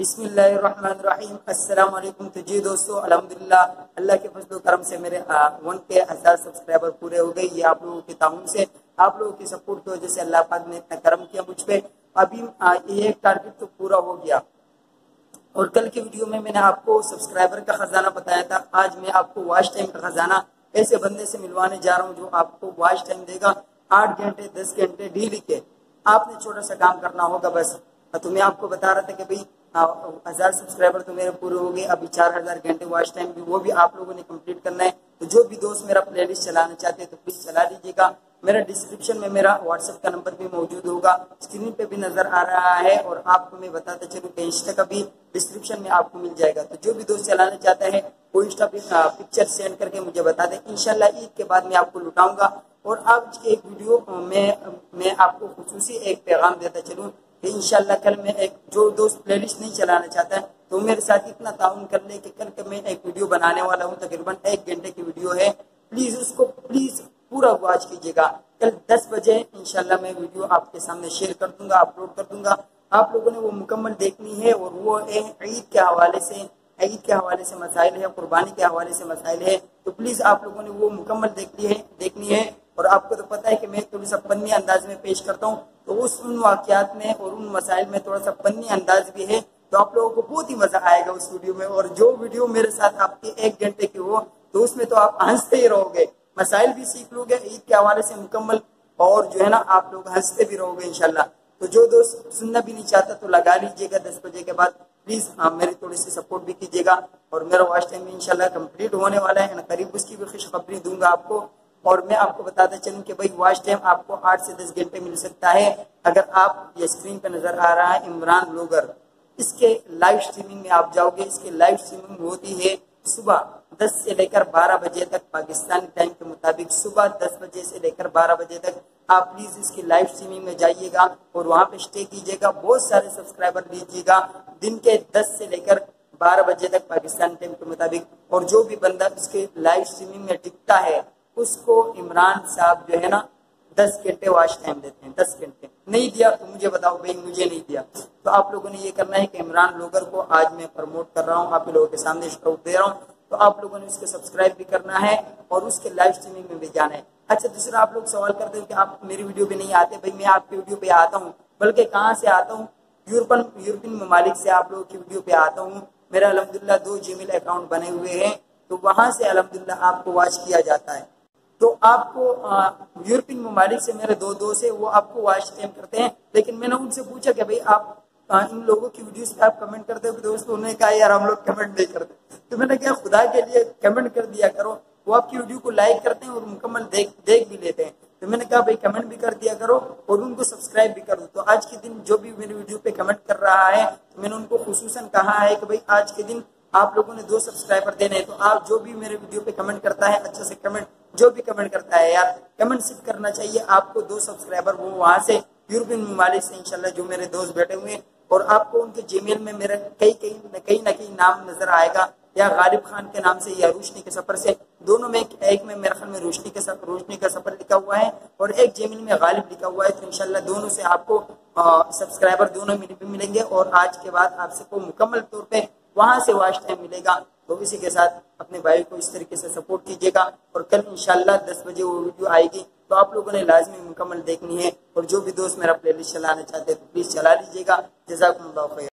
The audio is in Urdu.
بسم اللہ الرحمن الرحیم۔ السلام علیکم۔ تو جی دوستو، الحمدللہ اللہ کے فضل و کرم سے میرے 1,000 سبسکرائبر پورے ہو گئے۔ یہ آپ لوگوں کے تعاون سے، آپ لوگوں کی سپورٹ کی وجہ سے اللہ پاک نے اتنا کرم کیا مجھ پہ۔ ابھی یہ ٹارگٹ تو پورا ہو گیا، اور کل کی ویڈیو میں نے آپ کو سبسکرائبر کا خزانہ بتایا تھا۔ آج میں آپ کو واچ ٹائم کا خزانہ ایسے بندے سے ملوانے جا رہا ہوں جو آپ کو واچ ٹائم دے گا 8 گھنٹے 10 گھنٹے ڈیلی کے۔ آپ نے چھوٹا سا کام کرنا ہوگا بس۔ تو میں آپ کو بتا رہا تھا کہ بھائی 1000 سبسکرائبر تو میرے پورے ہو گئے، ابھی 4000 گھنٹے واچ ٹائم بھی وہ بھی آپ لوگوں نے کمپلیٹ کرنا ہے۔ تو جو بھی دوست میرا پلے لسٹ چلانا چاہتے ہیں تو پلیز چلا لیجیے گا۔ میرا ڈسکرپشن میں میرا واٹس ایپ کا نمبر بھی موجود ہوگا، اسکرین پہ بھی نظر آ رہا ہے، اور آپ کو میں بتاتا چلوں کہ انسٹا کا بھی ڈسکرپشن میں آپ کو مل جائے گا۔ تو جو بھی دوست چلانا چاہتا ہے وہ انسٹا پہ پکچر سینڈ کر کے مجھے بتا دیں، انشاءاللہ عید کے بعد میں آپ کو لٹاؤں گا۔ اور آج کی ایک ویڈیو میں آپ کو خصوصی ایک پیغام دیتا چلوں کہ انشاءاللہ کل میں ایک جو دوست پلے لسٹ نہیں چلانا چاہتا ہے تو میرے ساتھ اتنا تعاون کر لے کہ کل میں ایک ویڈیو بنانے والا ہوں، تقریباً 1 گھنٹے کی ویڈیو ہے۔ پلیز اس کو پورا واچ کیجیے گا۔ کل 10 بجے انشاءاللہ میں ویڈیو آپ کے سامنے شیئر کر دوں گا، اپلوڈ کر دوں گا۔ آپ لوگوں نے وہ مکمل دیکھنی ہے، اور وہ عید کے حوالے سے مسائل ہے، قربانی کے حوالے سے مسائل ہے۔ تو پلیز آپ لوگوں نے وہ مکمل دیکھنی ہے۔ اور آپ کو تو پتہ ہے کہ میں تھوڑا سا فنی انداز میں پیش کرتا ہوں، تو ان واقعات میں اور ان مسائل میں تھوڑا سا فنی انداز بھی ہے، تو آپ لوگوں کو بہت ہی مزہ آئے گا اس ویڈیو میں۔ اور جو ویڈیو میرے ساتھ آپ کے 1 گھنٹے کی ہو تو اس میں تو آپ ہنستے ہی رہو گے، مسائل بھی سیکھ لو گے عید کے حوالے سے مکمل، اور جو ہے نا آپ لوگ ہنستے بھی رہو گے انشاءاللہ۔ تو جو دوست سننا بھی نہیں چاہتا تو لگا لیجیے گا 10 بجے کے بعد۔ پلیز میری تھوڑی سی سپورٹ بھی کیجیے گا، اور میرا واچ ٹائم بھی انشاءاللہ کمپلیٹ ہونے والا ہے، قریب اس کی بھی خوشخبری دوں گا آپ کو۔ اور میں آپ کو بتاتا چلوں کہ بھائی واچ ٹائم آپ کو 8 سے 10 گھنٹے مل سکتا ہے اگر آپ، یہ اسکرین پہ نظر آ رہا ہے عمران بلاگر، اس کے لائیو اسٹریمنگ میں آپ جاؤ گے۔ اس کی لائیو اسٹریمنگ ہوتی ہے صبح 10 سے لے کر 12 بجے تک پاکستانی ٹائم کے مطابق، صبح 10 بجے سے لے کر 12 بجے تک آپ پلیز اس کی لائیو اسٹریمنگ میں جائیے گا اور وہاں پہ اسٹے کیجیے گا، بہت سارے سبسکرائبر لیجیے گا دن کے 10 سے لے کر 12 بجے تک پاکستانی ٹائم کے مطابق۔ اور جو بھی بندہ اس کے لائیو اسٹریمنگ میں ٹکتا ہے اس کو عمران صاحب جو ہے نا 10 گھنٹے واچ ٹائم دیتے ہیں۔ 10 گھنٹے نہیں دیا تو مجھے بتاؤ بھائی، مجھے نہیں دیا تو آپ لوگوں نے یہ کرنا ہے کہ عمران بلاگر کو آج میں پروموٹ کر رہا ہوں، آپ لوگوں کے سامنے شروع دے رہا ہوں، تو آپ لوگوں نے اس کو سبسکرائب بھی کرنا ہے اور اس کے لائیو اسٹریمنگ میں بھی جانا ہے۔ اچھا، دوسرا آپ لوگ سوال کرتے ہو کہ آپ میری ویڈیو پہ نہیں آتے۔ بھائی میں آپ کی ویڈیو پہ آتا ہوں، بلکہ کہاں سے آتا ہوں، یورپین ممالک سے آپ لوگوں کی ویڈیو پہ آتا ہوں۔ میرا الحمدللہ 2 جی میل اکاؤنٹ بنے ہوئے ہیں، تو وہاں سے الحمدللہ آپ کو واچ کیا جاتا ہے۔ تو آپ کو یورپین ممالک سے میرے 2 دوست ہیں، وہ آپ کو واچ ٹائم کرتے ہیں، لیکن میں نے ان سے پوچھا کہ بھائی آپ ان لوگوں کی ویڈیوز پہ آپ کمنٹ کرتے ہو کہ دوستوں نے کہا یار ہم لوگ کمنٹ نہیں کرتے۔ تو میں نے کہا خدا کے لیے کمنٹ کر دیا کرو، وہ آپ کی ویڈیو کو لائک کرتے ہیں اور مکمل دیکھ بھی لیتے ہیں۔ تو میں نے کہا بھائی کمنٹ بھی کر دیا کرو اور ان کو سبسکرائب بھی کر دو۔ تو آج کے دن جو بھی میری ویڈیو پہ کمنٹ کر رہا ہے تو میں نے ان کو خصوصاً کہا ہے کہ بھائی آج کے دن آپ لوگوں نے 2 سبسکرائبر دینے ہیں، تو آپ جو بھی میرے ویڈیو پہ کمنٹ کرتا ہے اچھا سے کمنٹ، جو بھی کمنٹ کرتا ہے یار کمنٹ صرف کرنا چاہیے آپ کو 2 سبسکرائبر، وہ وہاں سے یورپین ممالک سے انشاءاللہ جو میرے دوست بیٹھے ہوئے ہیں، اور آپ کو ان کے جی میل میں میرا کہیں نہ کہیں نام نظر آئے گا، یا غالب خان کے نام سے یا روشنی کے سفر سے، دونوں میں ایک میں میرے خیال میں روشنی کا سفر لکھا ہوا ہے اور ایک جی میل میں غالب لکھا ہوا ہے۔ تو انشاءاللہ دونوں سے آپ کو سبسکرائبر دونوں ملیں گے، اور آج کے بعد آپ سے کو مکمل طور پہ وہاں سے واچ ٹائم ملے گا۔ تو اسی کے ساتھ اپنے بھائی کو اس طریقے سے سپورٹ کیجیے گا، اور کل انشاءاللہ 10 بجے وہ ویڈیو آئے گی، تو آپ لوگوں نے لازمی مکمل دیکھنی ہے۔ اور جو بھی دوست میرا پلے لسٹ چلانا چاہتے ہیں تو پلیز چلا لیجیے گا۔ جزاکم اللہ خیر۔